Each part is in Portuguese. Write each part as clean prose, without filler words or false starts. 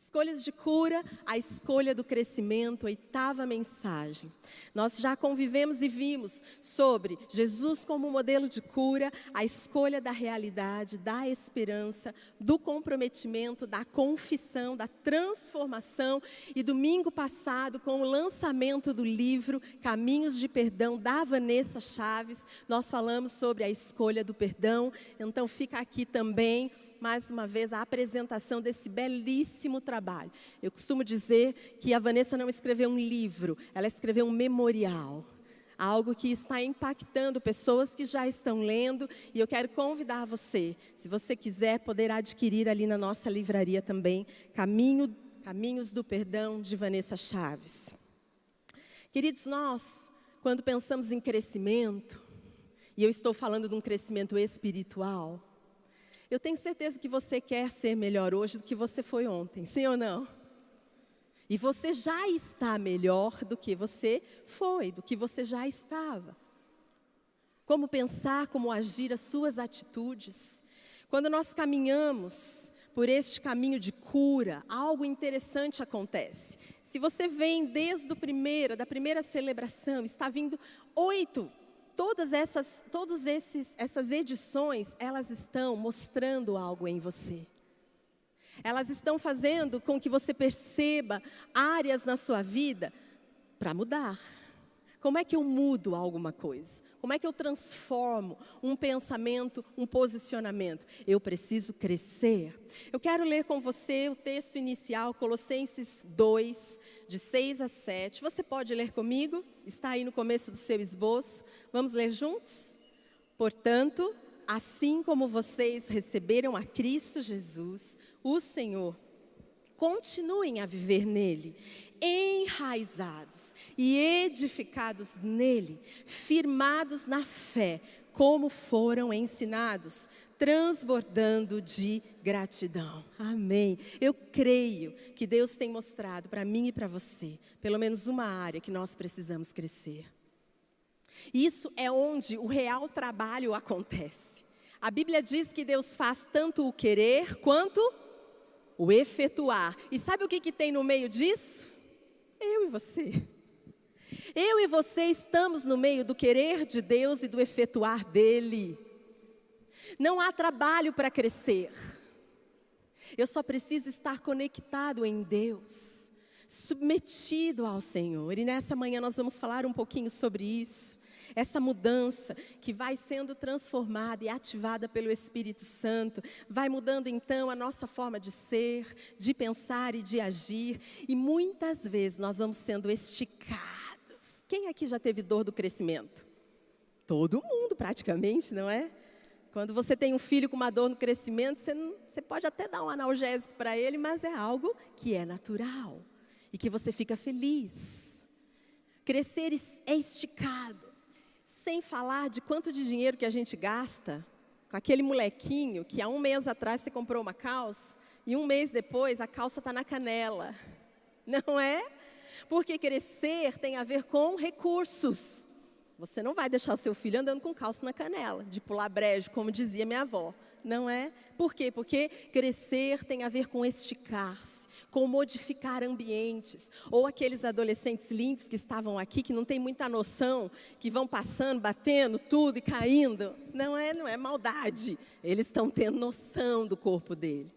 Escolhas de cura, a escolha do crescimento, 8ª mensagem. Nós já convivemos e vimos sobre Jesus como modelo de cura, a escolha da realidade, da esperança, do comprometimento, da confissão, da transformação. E domingo passado, com o lançamento do livro Caminhos de Perdão, da Vanessa Chaves, nós falamos sobre a escolha do perdão. Então fica aqui também, mais uma vez, a apresentação desse belíssimo trabalho. Eu costumo dizer que a Vanessa não escreveu um livro, ela escreveu um memorial. Algo que está impactando pessoas que já estão lendo. E eu quero convidar você, se você quiser, poder adquirir ali na nossa livraria também, Caminhos do Perdão, de Vanessa Chaves. Queridos, nós, quando pensamos em crescimento, e eu estou falando de um crescimento espiritual, eu tenho certeza que você quer ser melhor hoje do que você foi ontem, sim ou não? E você já está melhor do que você foi, do que você já estava. Como pensar, como agir, as suas atitudes. Quando nós caminhamos por este caminho de cura, algo interessante acontece. Se você vem desde da primeira celebração, está vindo 8. Todas essas edições, elas estão mostrando algo em você. Elas estão fazendo com que você perceba áreas na sua vida para mudar. Como é que eu mudo alguma coisa? Como é que eu transformo um pensamento, um posicionamento? Eu preciso crescer. Eu quero ler com você o texto inicial, Colossenses 2, de 6 a 7. Você pode ler comigo? Está aí no começo do seu esboço. Vamos ler juntos? Portanto, assim como vocês receberam a Cristo Jesus, o Senhor, continuem a viver nele, enraizados e edificados nele, firmados na fé, como foram ensinados, transbordando de gratidão. Amém. Eu creio que Deus tem mostrado para mim e para você, pelo menos uma área que nós precisamos crescer. Isso é onde o real trabalho acontece. A Bíblia diz que Deus faz tanto o querer quanto o efetuar. E sabe o que tem no meio disso? Eu e você. Eu e você estamos no meio do querer de Deus e do efetuar dele. Não há trabalho para crescer. Eu só preciso estar conectado em Deus, submetido ao Senhor. E nessa manhã nós vamos falar um pouquinho sobre isso. Essa mudança que vai sendo transformada e ativada pelo Espírito Santo, vai mudando então a nossa forma de ser, de pensar e de agir. E muitas vezes nós vamos sendo esticados. Quem aqui já teve dor do crescimento? Todo mundo praticamente, não é? Quando você tem um filho com uma dor no crescimento, você pode até dar um analgésico para ele, mas é algo que é natural e que você fica feliz. Crescer é esticado. Sem falar de quanto de dinheiro que a gente gasta com aquele molequinho que há um mês atrás você comprou uma calça e um mês depois a calça está na canela, não é? Porque crescer tem a ver com recursos. Você não vai deixar o seu filho andando com calça na canela, de pular brejo, como dizia minha avó, não é? Por quê? Porque crescer tem a ver com esticar-se, com modificar ambientes. Ou aqueles adolescentes lindos que estavam aqui, que não tem muita noção, que vão passando, batendo tudo e caindo. Não é maldade. Eles estão tendo noção do corpo dele.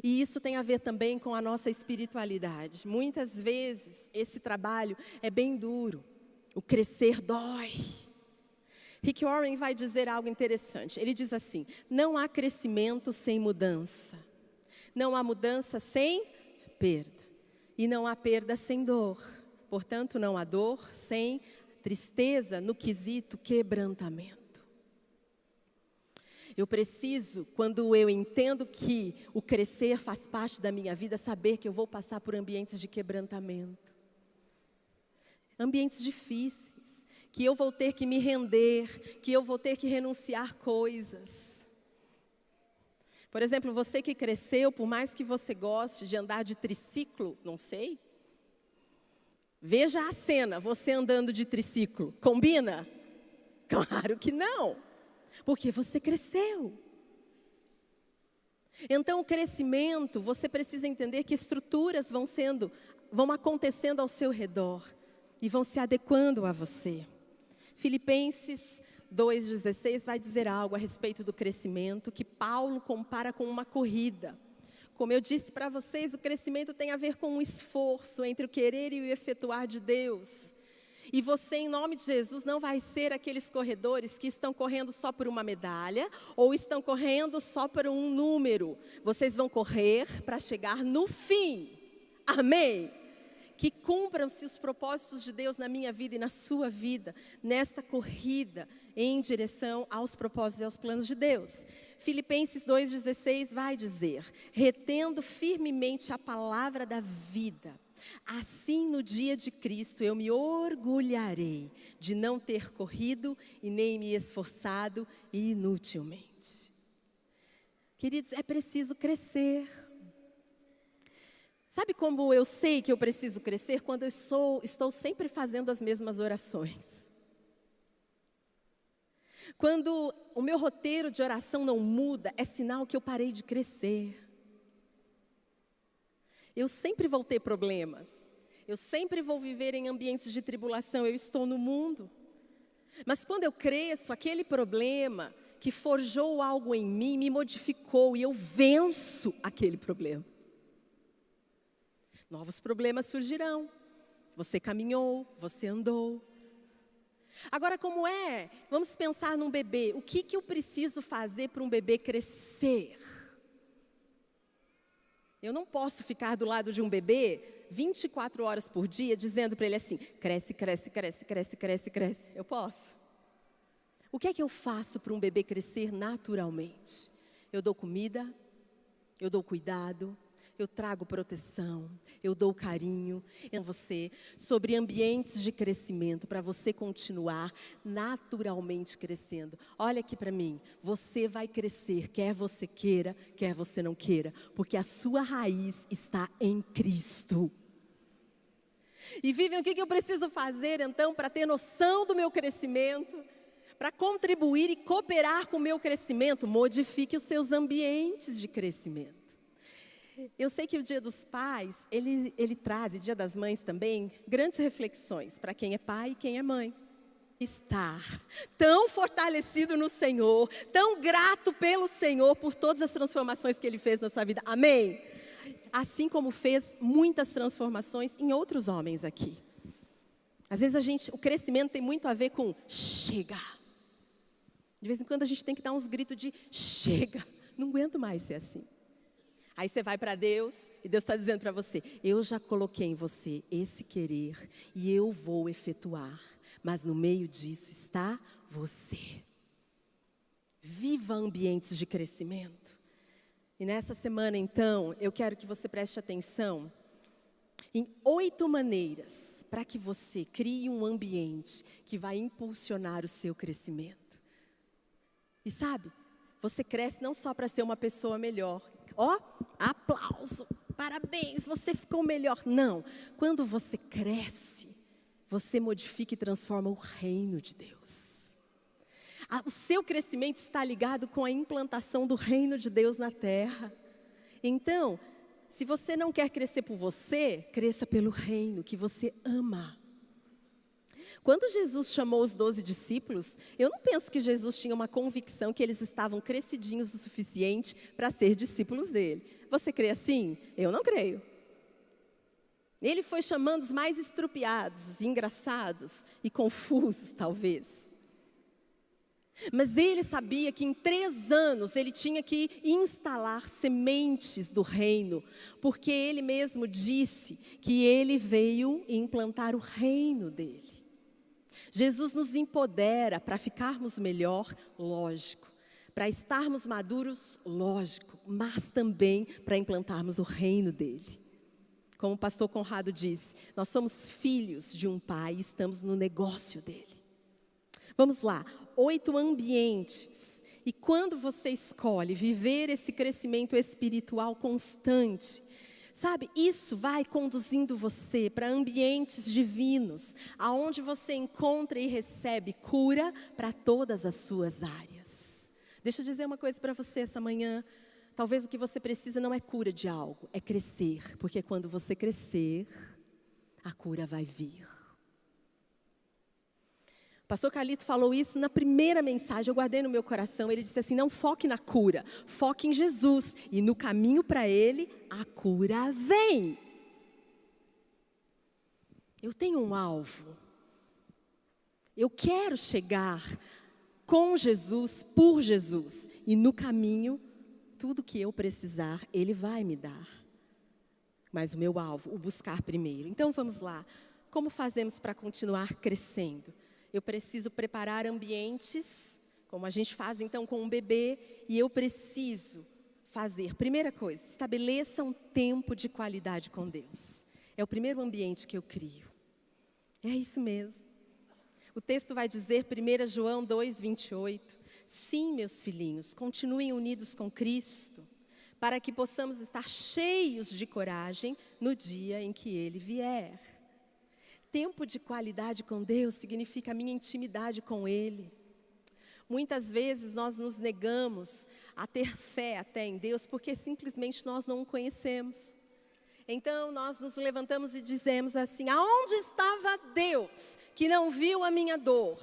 E isso tem a ver também com a nossa espiritualidade. Muitas vezes esse trabalho é bem duro. O crescer dói. Rick Warren vai dizer algo interessante. Ele diz assim: não há crescimento sem mudança. Não há mudança sem perda. E não há perda sem dor. Portanto, não há dor sem tristeza no quesito quebrantamento. Eu preciso, quando eu entendo que o crescer faz parte da minha vida, saber que eu vou passar por ambientes de quebrantamento. Ambientes difíceis, que eu vou ter que me render, que eu vou ter que renunciar coisas. Por exemplo, você que cresceu, por mais que você goste de andar de triciclo, não sei. Veja a cena, você andando de triciclo, combina? Claro que não, porque você cresceu. Então, o crescimento, você precisa entender que estruturas vão acontecendo ao seu redor e vão se adequando a você. Filipenses 2,16 vai dizer algo a respeito do crescimento que Paulo compara com uma corrida. Como eu disse para vocês, o crescimento tem a ver com um esforço entre o querer e o efetuar de Deus. E você, em nome de Jesus, não vai ser aqueles corredores que estão correndo só por uma medalha ou estão correndo só por um número. Vocês vão correr para chegar no fim. Amém? Que cumpram-se os propósitos de Deus na minha vida e na sua vida, nesta corrida em direção aos propósitos e aos planos de Deus. Filipenses 2,16 vai dizer: retendo firmemente a palavra da vida, assim no dia de Cristo eu me orgulharei de não ter corrido e nem me esforçado inutilmente. Queridos, é preciso crescer. Sabe como eu sei que eu preciso crescer? Quando eu estou sempre fazendo as mesmas orações. Quando o meu roteiro de oração não muda, é sinal que eu parei de crescer. Eu sempre vou ter problemas. Eu sempre vou viver em ambientes de tribulação. Eu estou no mundo. Mas quando eu cresço, aquele problema que forjou algo em mim me modificou e eu venço aquele problema. Novos problemas surgirão. Você caminhou, você andou. Agora, como é? Vamos pensar num bebê. O que eu preciso fazer para um bebê crescer? Eu não posso ficar do lado de um bebê 24 horas por dia dizendo para ele assim: cresce, cresce, cresce, cresce, cresce, cresce. Eu posso? O que é que eu faço para um bebê crescer naturalmente? Eu dou comida, eu dou cuidado, eu trago proteção, eu dou carinho em você, sobre ambientes de crescimento, para você continuar naturalmente crescendo. Olha aqui para mim, você vai crescer, quer você queira, quer você não queira, porque a sua raiz está em Cristo. E Vivian, o que eu preciso fazer então para ter noção do meu crescimento? Para contribuir e cooperar com o meu crescimento? Modifique os seus ambientes de crescimento. Eu sei que o Dia dos Pais, ele traz, e Dia das Mães também, grandes reflexões para quem é pai e quem é mãe. Estar tão fortalecido no Senhor, tão grato pelo Senhor por todas as transformações que Ele fez na sua vida. Amém? Assim como fez muitas transformações em outros homens aqui. Às vezes o crescimento tem muito a ver com chega. De vez em quando a gente tem que dar uns gritos de chega. Não aguento mais ser assim. Aí você vai para Deus e Deus está dizendo para você: eu já coloquei em você esse querer e eu vou efetuar. Mas no meio disso está você. Viva ambientes de crescimento. E nessa semana então, eu quero que você preste atenção em 8 maneiras para que você crie um ambiente que vai impulsionar o seu crescimento. E sabe, você cresce não só para ser uma pessoa melhor. Ó, aplauso, parabéns, você ficou melhor. Não, quando você cresce, você modifica e transforma o reino de Deus. O seu crescimento está ligado com a implantação do reino de Deus na terra. Então, se você não quer crescer por você, cresça pelo reino que você ama. Quando Jesus chamou os 12 discípulos, eu não penso que Jesus tinha uma convicção que eles estavam crescidinhos o suficiente para ser discípulos dele. Você crê assim? Eu não creio. Ele foi chamando os mais estrupiados, engraçados e confusos, talvez. Mas ele sabia que em 3 anos ele tinha que instalar sementes do reino, porque ele mesmo disse que ele veio implantar o reino dele. Jesus nos empodera para ficarmos melhor, lógico. Para estarmos maduros, lógico. Mas também para implantarmos o reino dele. Como o pastor Conrado disse, nós somos filhos de um pai e estamos no negócio dele. Vamos lá, 8 ambientes. E quando você escolhe viver esse crescimento espiritual constante, sabe, isso vai conduzindo você para ambientes divinos, aonde você encontra e recebe cura para todas as suas áreas. Deixa eu dizer uma coisa para você essa manhã. talvez o que você precisa não é cura de algo, é crescer. Porque quando você crescer, a cura vai vir. O pastor Carlito falou isso na primeira mensagem, eu guardei no meu coração. Ele disse assim, não foque na cura, foque em Jesus. E no caminho para Ele, a cura vem. Eu tenho um alvo. Eu quero chegar com Jesus, por Jesus. E no caminho, tudo que eu precisar, Ele vai me dar. Mas o meu alvo, o buscar primeiro. Então vamos lá. Como fazemos para continuar crescendo? Eu preciso preparar ambientes, como a gente faz então com um bebê. E eu preciso fazer, primeira coisa, estabeleça um tempo de qualidade com Deus. É o primeiro ambiente que eu crio. É isso mesmo. O texto vai dizer, 1 João 2:28, sim, meus filhinhos, continuem unidos com Cristo, para que possamos estar cheios de coragem no dia em que Ele vier. Tempo de qualidade com Deus significa a minha intimidade com Ele. Muitas vezes nós nos negamos a ter fé até em Deus, porque simplesmente nós não o conhecemos. Então nós nos levantamos e dizemos assim, aonde estava Deus que não viu a minha dor?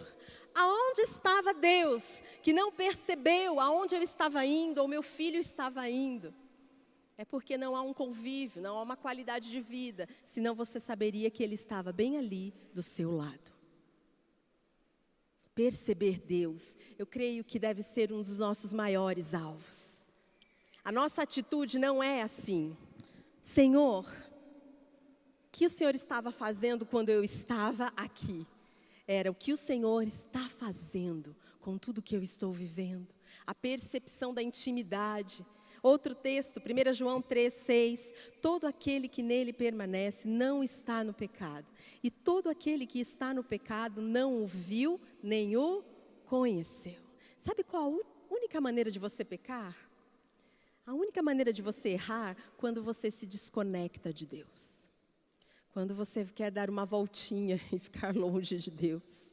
Aonde estava Deus que não percebeu aonde eu estava indo ou meu filho estava indo? É porque não há um convívio, não há uma qualidade de vida, senão você saberia que Ele estava bem ali do seu lado. Perceber Deus, eu creio que deve ser um dos nossos maiores alvos. A nossa atitude não é assim, Senhor, o que o Senhor estava fazendo quando eu estava aqui? Era o que o Senhor está fazendo com tudo que eu estou vivendo. A percepção da intimidade. Outro texto, 1 João 3:6, todo aquele que nele permanece não está no pecado. E todo aquele que está no pecado não o viu, nem o conheceu. Sabe qual a única maneira de você pecar? A única maneira de você errar, quando você se desconecta de Deus. Quando você quer dar uma voltinha e ficar longe de Deus.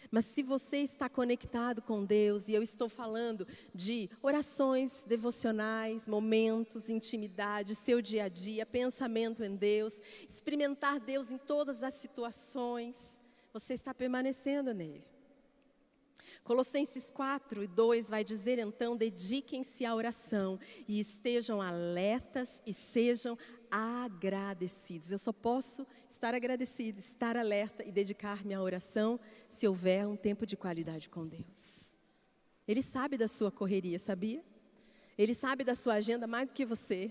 Mas se você está conectado com Deus, e eu estou falando de orações devocionais, momentos, intimidade, seu dia a dia, pensamento em Deus, experimentar Deus em todas as situações, você está permanecendo nele. Colossenses 4:2 vai dizer então, dediquem-se à oração e estejam alertas e sejam agradecidos. Eu só posso estar agradecido, estar alerta e dedicar-me à oração se houver um tempo de qualidade com Deus. Ele sabe da sua correria, sabia? Ele sabe da sua agenda mais do que você.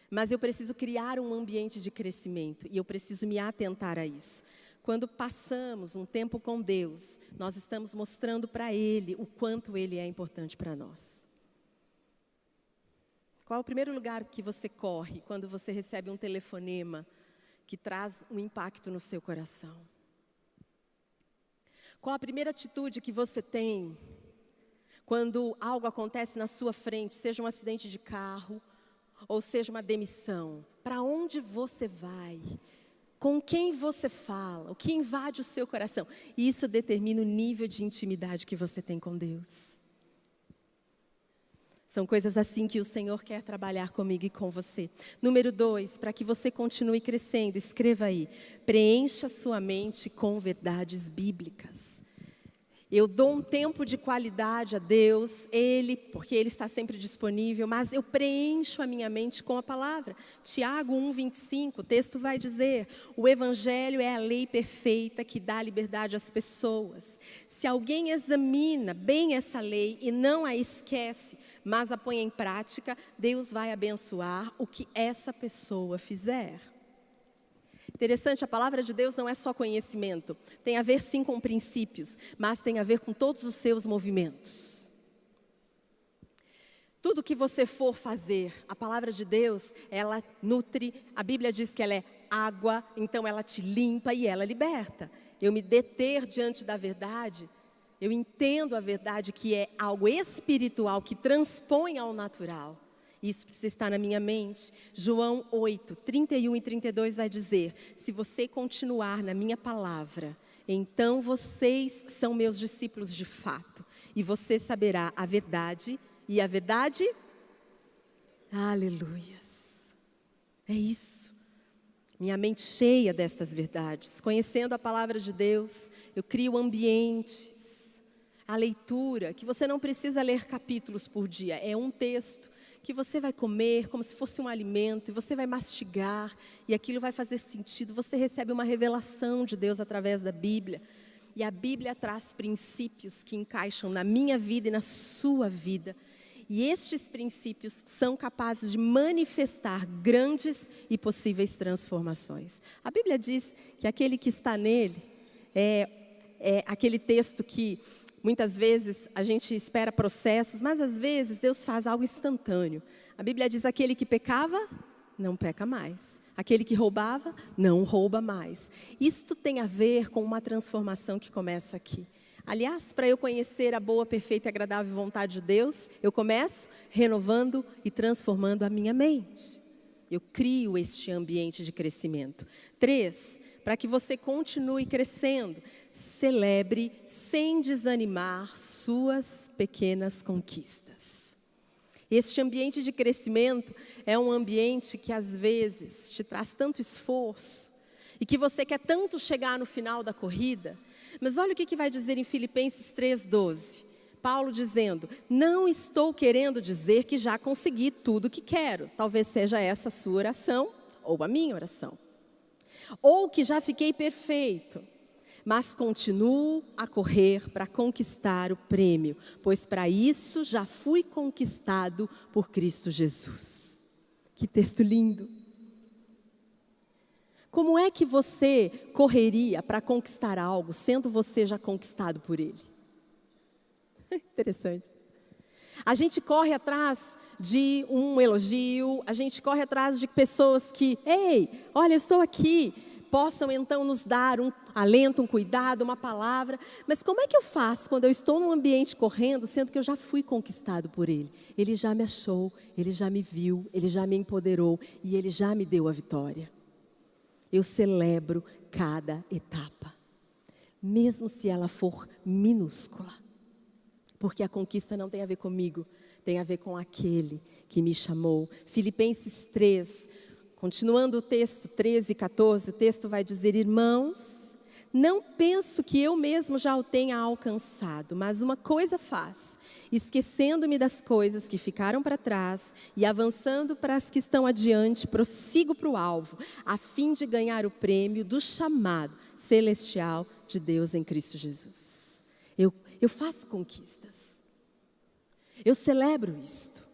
Mas eu preciso criar um ambiente de crescimento e eu preciso me atentar a isso. Quando passamos um tempo com Deus, nós estamos mostrando para Ele o quanto Ele é importante para nós. Qual é o primeiro lugar que você corre quando você recebe um telefonema que traz um impacto no seu coração? Qual a primeira atitude que você tem quando algo acontece na sua frente, seja um acidente de carro ou seja uma demissão? Para onde você vai? Com quem você fala? O que invade o seu coração? E isso determina o nível de intimidade que você tem com Deus. São coisas assim que o Senhor quer trabalhar comigo e com você. Número 2, para que você continue crescendo, escreva aí. Preencha sua mente com verdades bíblicas. Eu dou um tempo de qualidade a Deus, porque Ele está sempre disponível, mas eu preencho a minha mente com a palavra. Tiago 1:25, o texto vai dizer, o Evangelho é a lei perfeita que dá liberdade às pessoas. Se alguém examina bem essa lei e não a esquece, mas a põe em prática, Deus vai abençoar o que essa pessoa fizer. Interessante, a palavra de Deus não é só conhecimento. Tem a ver sim com princípios, mas tem a ver com todos os seus movimentos. Tudo que você for fazer, a palavra de Deus, ela nutre. A Bíblia diz que ela é água, então ela te limpa e ela liberta. Eu me deter diante da verdade, eu entendo a verdade que é algo espiritual que transpõe ao natural. Isso precisa estar na minha mente. João 8:31 e 32 vai dizer, se você continuar na minha palavra, então vocês são meus discípulos de fato. E você saberá a verdade, e a verdade. Aleluias. É isso. Minha mente cheia destas verdades. Conhecendo a palavra de Deus, eu crio ambientes. A leitura, que você não precisa ler capítulos por dia. É um texto que você vai comer como se fosse um alimento. E você vai mastigar. E aquilo vai fazer sentido. Você recebe uma revelação de Deus através da Bíblia. E a Bíblia traz princípios que encaixam na minha vida e na sua vida. E estes princípios são capazes de manifestar grandes e possíveis transformações. A Bíblia diz que aquele que está nele é aquele texto que muitas vezes a gente espera processos, mas às vezes Deus faz algo instantâneo. A Bíblia diz: aquele que pecava, não peca mais. Aquele que roubava, não rouba mais. Isto tem a ver com uma transformação que começa aqui. Aliás, para eu conhecer a boa, perfeita e agradável vontade de Deus, eu começo renovando e transformando a minha mente. Eu crio este ambiente de crescimento. 3, para que você continue crescendo, celebre sem desanimar suas pequenas conquistas. Este ambiente de crescimento é um ambiente que às vezes te traz tanto esforço e que você quer tanto chegar no final da corrida. Mas olha o que vai dizer em Filipenses 3,12. Paulo dizendo: não estou querendo dizer que já consegui tudo o que quero. Talvez seja essa a sua oração ou a minha oração. Ou que já fiquei perfeito. Mas continuo a correr para conquistar o prêmio, pois para isso já fui conquistado por Cristo Jesus. Que texto lindo! Como é que você correria para conquistar algo, sendo você já conquistado por Ele? Interessante. A gente corre atrás de um elogio, a gente corre atrás de pessoas que, ei, olha, eu estou aqui, possam então nos dar um alento, um cuidado, uma palavra. Mas como é que eu faço quando eu estou num ambiente correndo, sendo que eu já fui conquistado por Ele? Ele já me achou, Ele já me viu, Ele já me empoderou e Ele já me deu a vitória. Eu celebro cada etapa, mesmo se ela for minúscula. Porque a conquista não tem a ver comigo, tem a ver com aquele que me chamou. Filipenses 3, continuando o texto 13 e 14, o texto vai dizer: irmãos, não penso que eu mesmo já o tenha alcançado, mas uma coisa faço, esquecendo-me das coisas que ficaram para trás e avançando para as que estão adiante, prossigo para o alvo, a fim de ganhar o prêmio do chamado celestial de Deus em Cristo Jesus. Eu faço conquistas. Eu celebro isto.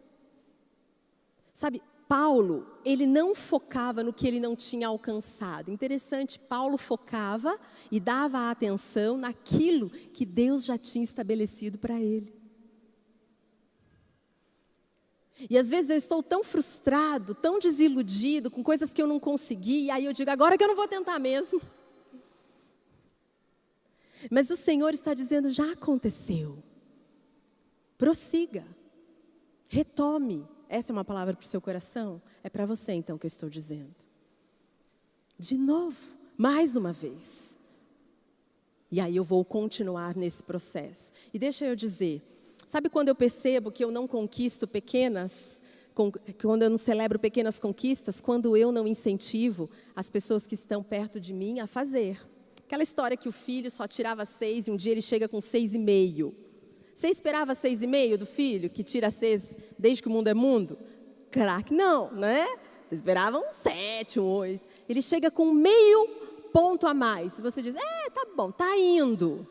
Sabe, Paulo, ele não focava no que ele não tinha alcançado. Interessante, Paulo focava e dava atenção naquilo que Deus já tinha estabelecido para ele. E às vezes eu estou tão frustrado, tão desiludido com coisas que eu não consegui, e aí eu digo: agora que eu não vou tentar mesmo. Mas o Senhor está dizendo: já aconteceu. Prossiga. Retome. Essa é uma palavra para o seu coração? É para você então que eu estou dizendo. De novo, mais uma vez. E aí eu vou continuar nesse processo. E deixa eu dizer, sabe quando eu percebo que eu não conquisto quando eu não celebro pequenas conquistas? Quando eu não incentivo as pessoas que estão perto de mim a fazer. Aquela história que o filho só tirava 6 e um dia ele chega com 6,5. Você esperava 6,5 do filho, que tira 6 desde que o mundo é mundo? Claro que não, né? Você esperava um 7, um 8. Ele chega com meio ponto a mais. E você diz: tá bom, tá indo.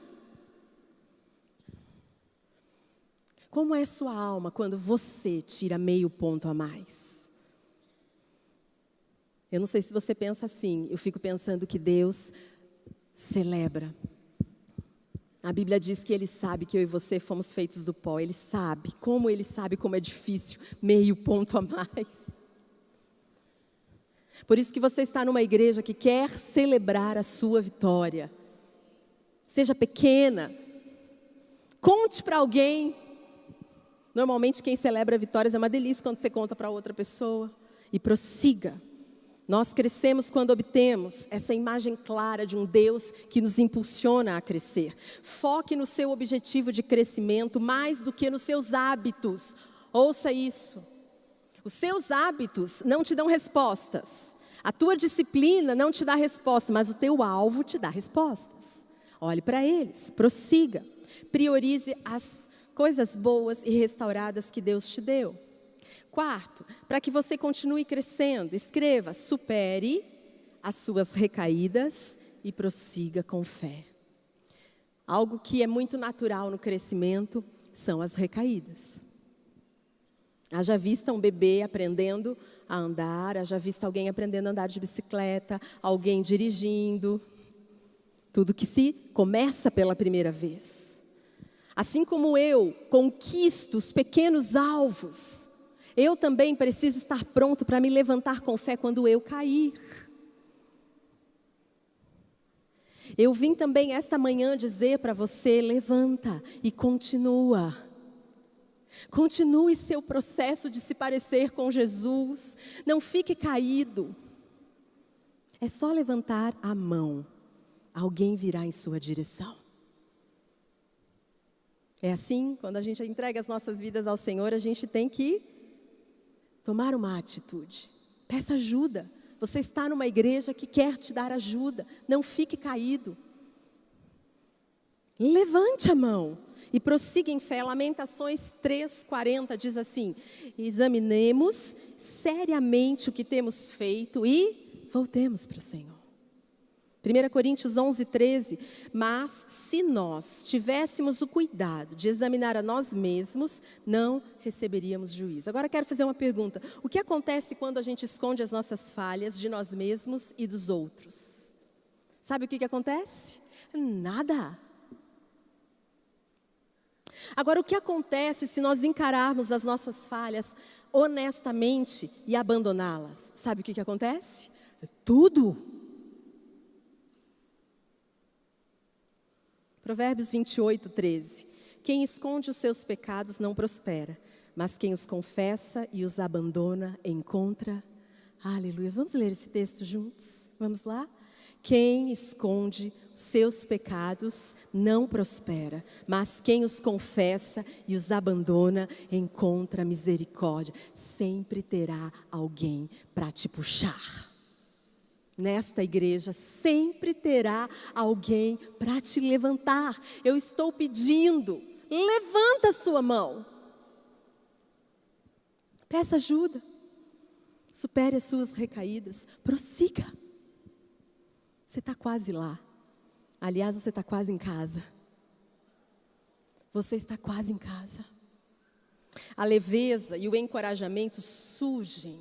Como é sua alma quando você tira meio ponto a mais? Eu não sei se você pensa assim. Eu fico pensando que Deus celebra. A Bíblia diz que Ele sabe que eu e você fomos feitos do pó. Ele sabe como é difícil, meio ponto a mais. Por isso que você está numa igreja que quer celebrar a sua vitória. Seja pequena. Conte para alguém. Normalmente quem celebra vitórias é uma delícia quando você conta para outra pessoa. E prossiga. Nós crescemos quando obtemos essa imagem clara de um Deus que nos impulsiona a crescer. Foque no seu objetivo de crescimento mais do que nos seus hábitos. Ouça isso. Os seus hábitos não te dão respostas. A tua disciplina não te dá resposta, mas o teu alvo te dá respostas. Olhe para eles, prossiga. Priorize as coisas boas e restauradas que Deus te deu. Quarto, para que você continue crescendo, escreva: supere as suas recaídas e prossiga com fé. Algo que é muito natural no crescimento são as recaídas. Haja vista um bebê aprendendo a andar, haja vista alguém aprendendo a andar de bicicleta, alguém dirigindo. Tudo que se começa pela primeira vez. Assim como eu conquisto os pequenos alvos, eu também preciso estar pronto para me levantar com fé quando eu cair. Eu vim também esta manhã dizer para você: levanta e continua. Continue seu processo de se parecer com Jesus. Não fique caído. É só levantar a mão. Alguém virá em sua direção. É assim, quando a gente entrega as nossas vidas ao Senhor, a gente tem que tomar uma atitude. Peça ajuda. Você está numa igreja que quer te dar ajuda. Não fique caído. Levante a mão e prossiga em fé. Lamentações 3:40 diz assim: examinemos seriamente o que temos feito e voltemos para o Senhor. 1 Coríntios 11:13, mas se nós tivéssemos o cuidado de examinar a nós mesmos, não receberíamos juízo. Agora quero fazer uma pergunta: o que acontece quando a gente esconde as nossas falhas de nós mesmos e dos outros? Sabe o que acontece? Nada. Agora, o que acontece se nós encararmos as nossas falhas honestamente e abandoná-las? Sabe o que acontece? Tudo. Provérbios 28:13. Quem esconde os seus pecados não prospera, mas quem os confessa e os abandona encontra. Aleluia. Vamos ler esse texto juntos? Vamos lá? Quem esconde os seus pecados não prospera, mas quem os confessa e os abandona encontra misericórdia. Sempre terá alguém para te puxar. Nesta igreja sempre terá alguém para te levantar. Eu estou pedindo, levanta a sua mão. Peça ajuda. Supere as suas recaídas. Prossiga. Você está quase lá. Aliás, você está quase em casa. Você está quase em casa. A leveza e o encorajamento surgem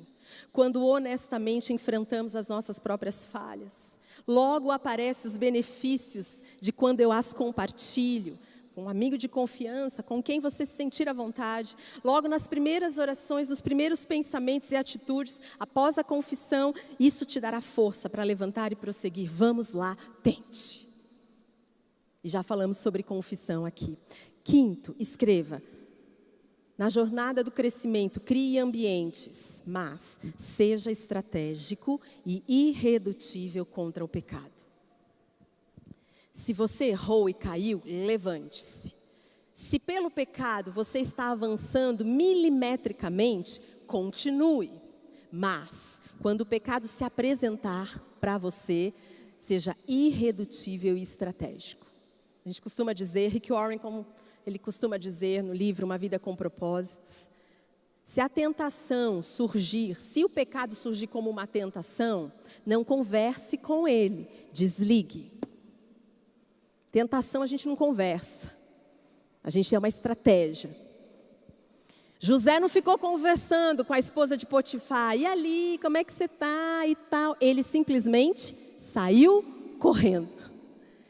quando honestamente enfrentamos as nossas próprias falhas. Logo aparecem os benefícios de quando eu as compartilho com um amigo de confiança, com quem você se sentir à vontade. Logo nas primeiras orações, nos primeiros pensamentos e atitudes, após a confissão, isso te dará força para levantar e prosseguir. Vamos lá, tente. E já falamos sobre confissão aqui. Quinto, escreva: na jornada do crescimento, crie ambientes, mas seja estratégico e irredutível contra o pecado. Se você errou e caiu, levante-se. Se pelo pecado você está avançando milimetricamente, continue. Mas, quando o pecado se apresentar para você, seja irredutível e estratégico. A gente costuma dizer, Rick Warren, como ele costuma dizer no livro Uma Vida com Propósitos, se a tentação surgir, se o pecado surgir como uma tentação, não converse com ele, desligue. Tentação a gente não conversa, a gente tem uma estratégia. José não ficou conversando com a esposa de Potifar, e ali, como é que você está e tal. Ele simplesmente saiu correndo.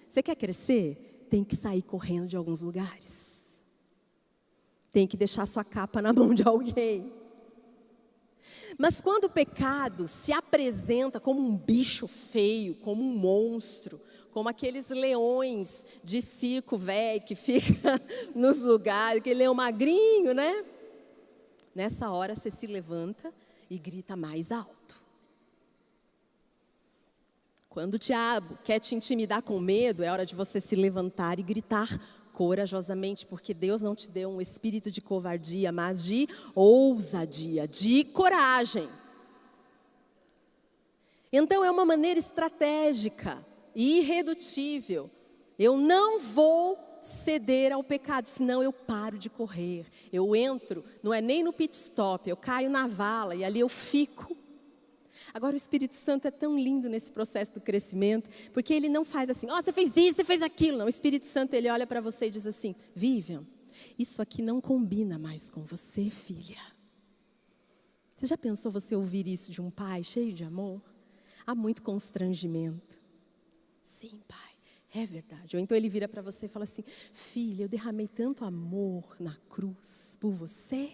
Você quer crescer? Tem que sair correndo de alguns lugares. Tem que deixar sua capa na mão de alguém. Mas quando o pecado se apresenta como um bicho feio, como um monstro, como aqueles leões de circo velho que fica nos lugares, aquele leão magrinho, né? Nessa hora você se levanta e grita mais alto. Quando o diabo quer te intimidar com medo, é hora de você se levantar e gritar corajosamente, porque Deus não te deu um espírito de covardia, mas de ousadia, de coragem. Então é uma maneira estratégica e irredutível. Eu não vou ceder ao pecado, senão eu paro de correr. Eu entro, não é nem no pit stop, eu caio na vala e ali eu fico. Agora o Espírito Santo é tão lindo nesse processo do crescimento, porque ele não faz assim, você fez isso, você fez aquilo. Não, o Espírito Santo, ele olha para você e diz assim, Vivian, isso aqui não combina mais com você, filha. Você já pensou você ouvir isso de um pai cheio de amor? Há muito constrangimento. Sim, pai, é verdade. Ou então ele vira para você e fala assim, filha, eu derramei tanto amor na cruz por você.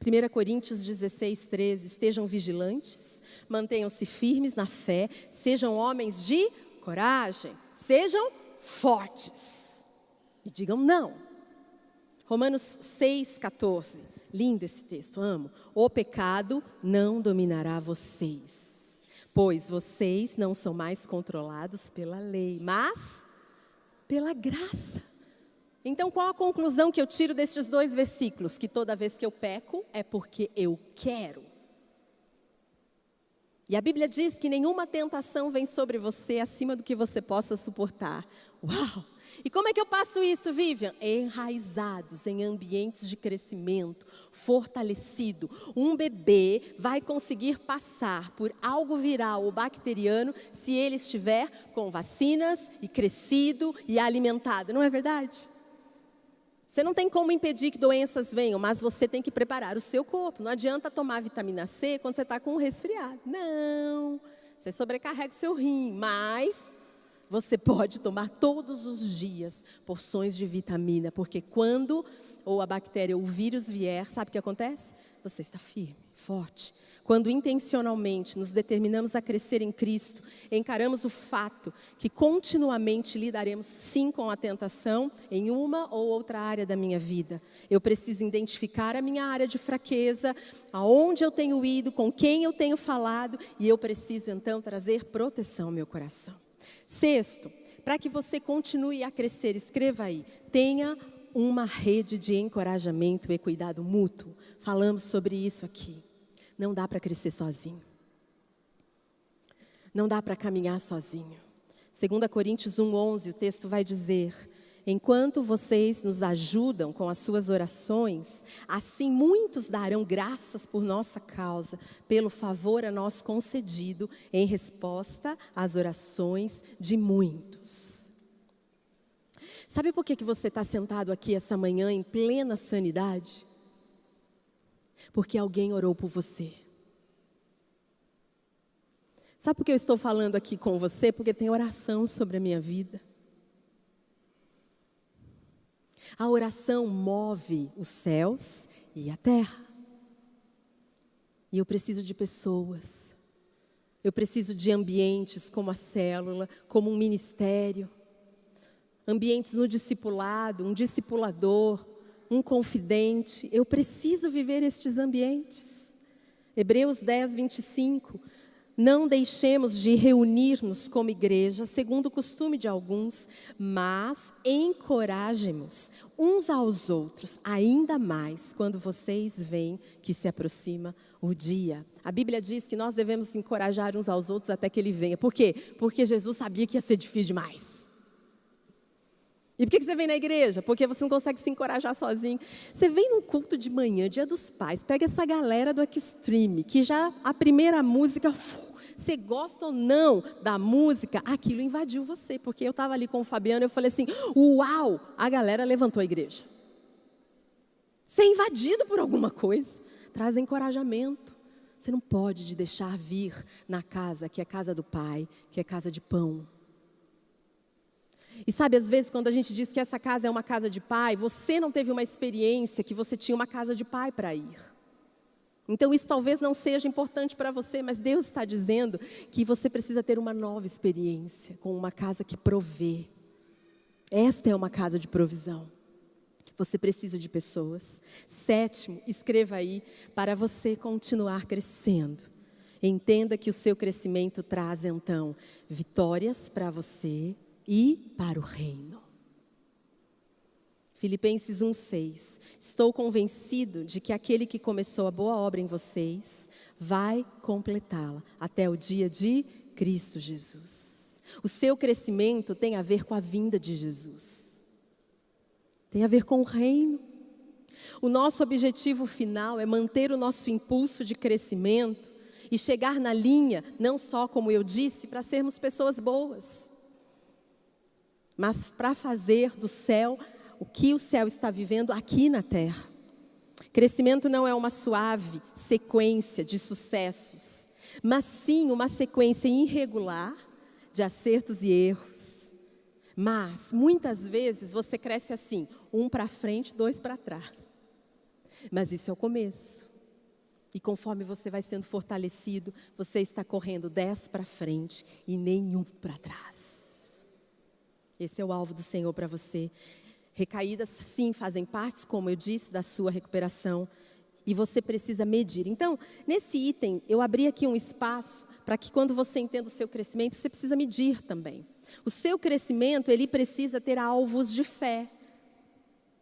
1 Coríntios 16, 13, estejam vigilantes, mantenham-se firmes na fé, sejam homens de coragem, sejam fortes. E digam não. Romanos 6, 14, lindo esse texto, amo. O pecado não dominará vocês, pois vocês não são mais controlados pela lei, mas pela graça. Então, qual a conclusão que eu tiro destes 2 versículos? Que toda vez que eu peco, é porque eu quero. E a Bíblia diz que nenhuma tentação vem sobre você acima do que você possa suportar. Uau! E como é que eu passo isso, Vivian? Enraizados em ambientes de crescimento, fortalecido. Um bebê vai conseguir passar por algo viral ou bacteriano se ele estiver com vacinas e crescido e alimentado. Não é verdade? Você não tem como impedir que doenças venham, mas você tem que preparar o seu corpo. Não adianta tomar vitamina C quando você está com um resfriado. Não, você sobrecarrega o seu rim, mas você pode tomar todos os dias porções de vitamina, porque quando ou a bactéria ou o vírus vier, sabe o que acontece? Você está firme, forte. Quando intencionalmente nos determinamos a crescer em Cristo, encaramos o fato que continuamente lidaremos sim com a tentação em uma ou outra área da minha vida. Eu preciso identificar a minha área de fraqueza, aonde eu tenho ido, com quem eu tenho falado, e eu preciso então trazer proteção ao meu coração. 6, para que você continue a crescer, escreva aí, tenha uma rede de encorajamento e cuidado mútuo. Falamos sobre isso aqui. Não dá para crescer sozinho. Não dá para caminhar sozinho. 2 Coríntios 1:11, o texto vai dizer, enquanto vocês nos ajudam com as suas orações, assim muitos darão graças por nossa causa, pelo favor a nós concedido, em resposta às orações de muitos. Sabe por que você está sentado aqui essa manhã em plena sanidade? Porque alguém orou por você. Sabe por que eu estou falando aqui com você? Porque tem oração sobre a minha vida. A oração move os céus e a terra. E eu preciso de pessoas. Eu preciso de ambientes como a célula, como um ministério. Ambientes no discipulado, um discipulador, um confidente. Eu preciso viver estes ambientes. Hebreus 10, 25. Não deixemos de reunir-nos como igreja, segundo o costume de alguns, mas encorajemos uns aos outros, ainda mais quando vocês veem que se aproxima o dia. A Bíblia diz que nós devemos encorajar uns aos outros até que Ele venha. Por quê? Porque Jesus sabia que ia ser difícil demais. E por que você vem na igreja? Porque você não consegue se encorajar sozinho. Você vem num culto de manhã, Dia dos Pais, pega essa galera do Extreme, que já a primeira música, você gosta ou não da música, aquilo invadiu você. Porque eu estava ali com o Fabiano e eu falei assim, uau, a galera levantou a igreja. Você é invadido por alguma coisa, traz encorajamento. Você não pode deixar vir na casa, que é casa do Pai, que é casa de pão. E sabe, às vezes, quando a gente diz que essa casa é uma casa de pai, você não teve uma experiência que você tinha uma casa de pai para ir. Então, isso talvez não seja importante para você, mas Deus está dizendo que você precisa ter uma nova experiência com uma casa que provê. Esta é uma casa de provisão. Você precisa de pessoas. 7, escreva aí, para você continuar crescendo. Entenda que o seu crescimento traz, então, vitórias para você e para o reino. Filipenses 1:6. Estou convencido de que aquele que começou a boa obra em vocês vai completá-la até o dia de Cristo Jesus. O seu crescimento tem a ver com a vinda de Jesus. Tem a ver com o reino. O nosso objetivo final é manter o nosso impulso de crescimento e chegar na linha, não só, como eu disse, para sermos pessoas boas, mas para fazer do céu o que o céu está vivendo aqui na terra. Crescimento não é uma suave sequência de sucessos, mas sim uma sequência irregular de acertos e erros. Mas, muitas vezes, você cresce assim, 1 para frente, 2 para trás. Mas isso é o começo. E conforme você vai sendo fortalecido, você está correndo 10 para frente e nenhum para trás. Esse é o alvo do Senhor para você. Recaídas, sim, fazem parte, como eu disse, da sua recuperação. E você precisa medir. Então, nesse item, eu abri aqui um espaço para que quando você entenda o seu crescimento, você precisa medir também. O seu crescimento, ele precisa ter alvos de fé.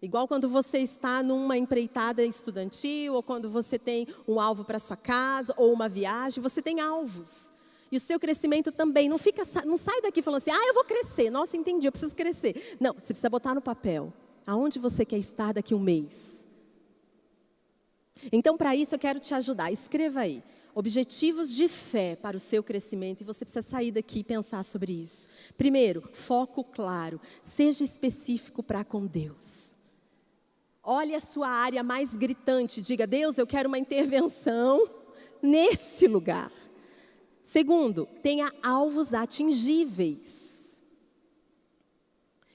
Igual quando você está numa empreitada estudantil, ou quando você tem um alvo para sua casa, ou uma viagem, você tem alvos. E o seu crescimento também, não sai daqui falando assim, eu vou crescer, nossa, entendi, eu preciso crescer. Não, você precisa botar no papel, aonde você quer estar daqui a um mês. Então, para isso, eu quero te ajudar, escreva aí, objetivos de fé para o seu crescimento, e você precisa sair daqui e pensar sobre isso. Primeiro, foco claro, seja específico para com Deus. Olhe a sua área mais gritante, diga, Deus, eu quero uma intervenção nesse lugar. Segundo, tenha alvos atingíveis.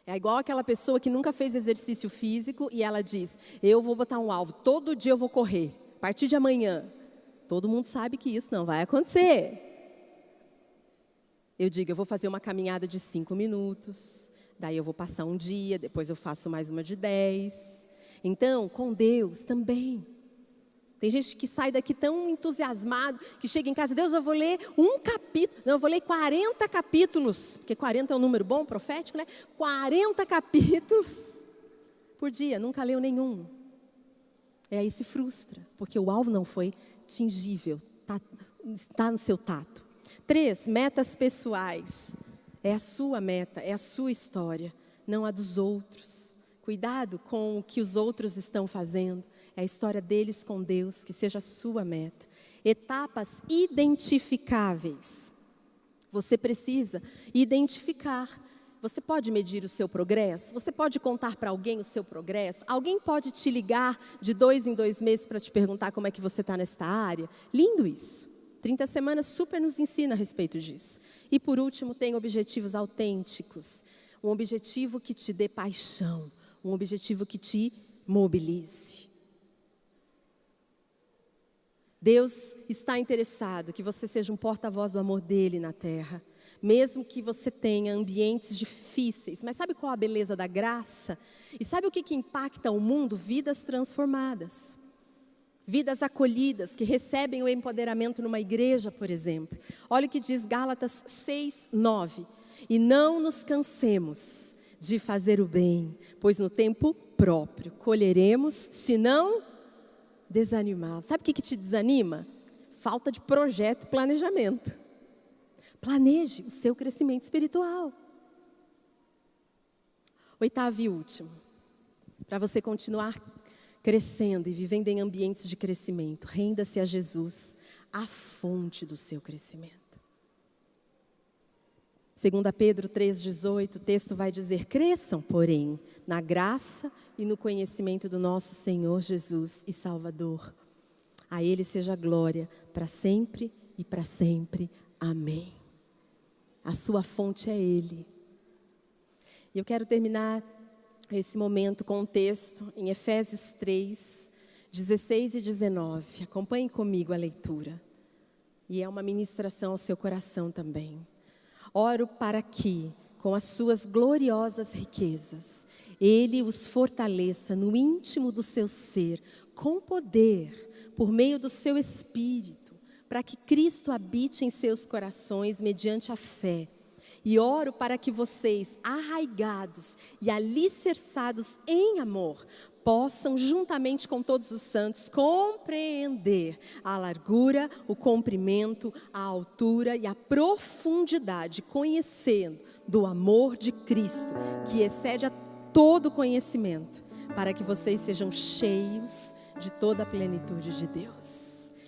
É igual aquela pessoa que nunca fez exercício físico e ela diz, eu vou botar um alvo, todo dia eu vou correr, a partir de amanhã. Todo mundo sabe que isso não vai acontecer. Eu digo, eu vou fazer uma caminhada de 5 minutos, daí eu vou passar um dia, depois eu faço mais uma de 10. Então, com Deus também. Tem gente que sai daqui tão entusiasmado, que chega em casa, Deus, eu vou ler um capítulo, não, eu vou ler 40 capítulos, porque 40 é um número bom, profético, né? 40 capítulos por dia, nunca leu nenhum. E aí se frustra, porque o alvo não foi atingível, está no seu tato. 3, metas pessoais. É a sua meta, é a sua história, não a dos outros. Cuidado com o que os outros estão fazendo. É a história deles com Deus, que seja a sua meta. Etapas identificáveis. Você precisa identificar. Você pode medir o seu progresso? Você pode contar para alguém o seu progresso? Alguém pode te ligar de 2 em 2 meses para te perguntar como é que você está nesta área? Lindo isso. 30 semanas super nos ensina a respeito disso. E por último, tem objetivos autênticos. Um objetivo que te dê paixão. Um objetivo que te mobilize. Deus está interessado que você seja um porta-voz do amor dele na terra. Mesmo que você tenha ambientes difíceis. Mas sabe qual a beleza da graça? E sabe o que impacta o mundo? Vidas transformadas. Vidas acolhidas, que recebem o empoderamento numa igreja, por exemplo. Olha o que diz Gálatas 6:9. E não nos cansemos de fazer o bem, pois no tempo próprio colheremos, se não desanimar. Sabe o que te desanima? Falta de projeto e planejamento. Planeje o seu crescimento espiritual. 8º e último, para você continuar crescendo e vivendo em ambientes de crescimento, renda-se a Jesus, a fonte do seu crescimento. 2 Pedro 3,18, o texto vai dizer, cresçam, porém, na graça e no conhecimento do nosso Senhor Jesus e Salvador. A Ele seja a glória, para sempre e para sempre. Amém. A sua fonte é Ele. E eu quero terminar esse momento com um texto em Efésios 3, 16 e 19. Acompanhe comigo a leitura. E é uma ministração ao seu coração também. Oro para que, com as suas gloriosas riquezas, Ele os fortaleça no íntimo do seu ser, com poder, por meio do seu Espírito, para que Cristo habite em seus corações mediante a fé. E oro para que vocês, arraigados e alicerçados em amor, possam, juntamente com todos os santos, compreender a largura, o comprimento, a altura e a profundidade, conhecendo do amor de Cristo, que excede a todo conhecimento, para que vocês sejam cheios de toda a plenitude de Deus.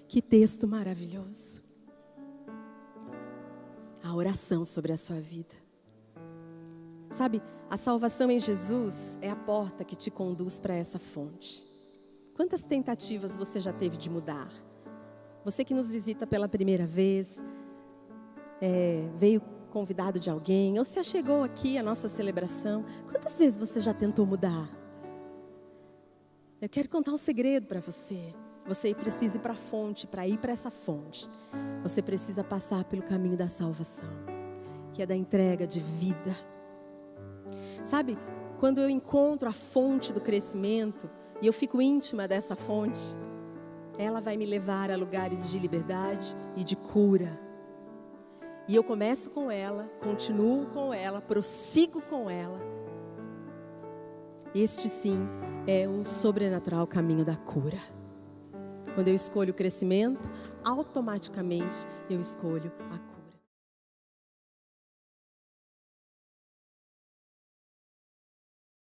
Que texto maravilhoso. A oração sobre a sua vida. Sabe, a salvação em Jesus é a porta que te conduz para essa fonte. Quantas tentativas você já teve de mudar? Você que nos visita pela primeira vez, veio convidado de alguém, ou se achegou aqui à nossa celebração, quantas vezes você já tentou mudar? Eu quero contar um segredo para você. Você precisa ir para a fonte, para ir para essa fonte. Você precisa passar pelo caminho da salvação, que é da entrega de vida. Sabe, quando eu encontro a fonte do crescimento, e eu fico íntima dessa fonte, ela vai me levar a lugares de liberdade e de cura. E eu começo com ela, continuo com ela, prossigo com ela. Este sim é o sobrenatural caminho da cura. Quando eu escolho o crescimento, automaticamente eu escolho a cura.